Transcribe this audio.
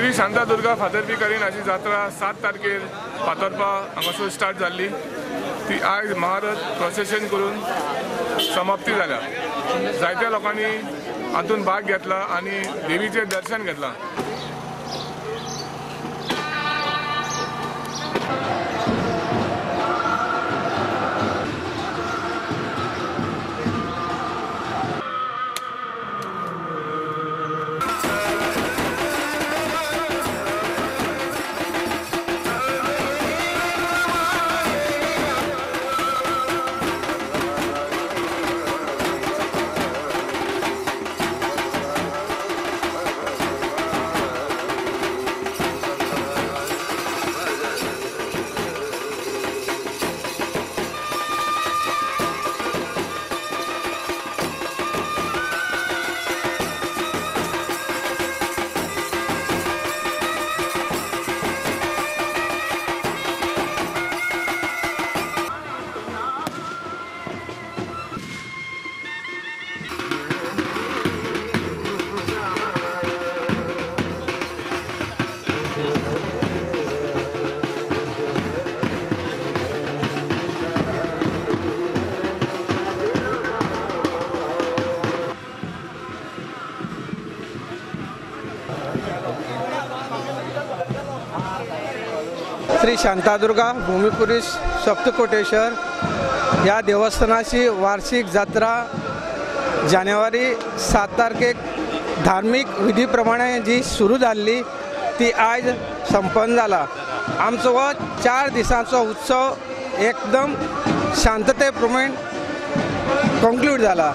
श्री शांतादुर्गा फादरपी करीनाची जात्रा 7 तारखेर फातोरपा हांगासर स्टार्ट जाल्ली। ती आज महारथ प्रोसेशन करून समाप्ती जाल्या। जायत्या लोकांनी हातून भाग घेतला आणि देवीचे दर्शन घेतला। श्री शांतादुर्गा भूमिपुरुष सप्तकोटेश्वर या देवस्थानाची वार्षिक जत्रा जानेवारी 7 तारखेक धार्मिक विधीप्रमाणे जी सुरू झाली ती आज संपन्न झाला। आमचो हो 4 दिसांचो उत्सव एकदम शांततेप्रमाणे कंक्लूड झाला।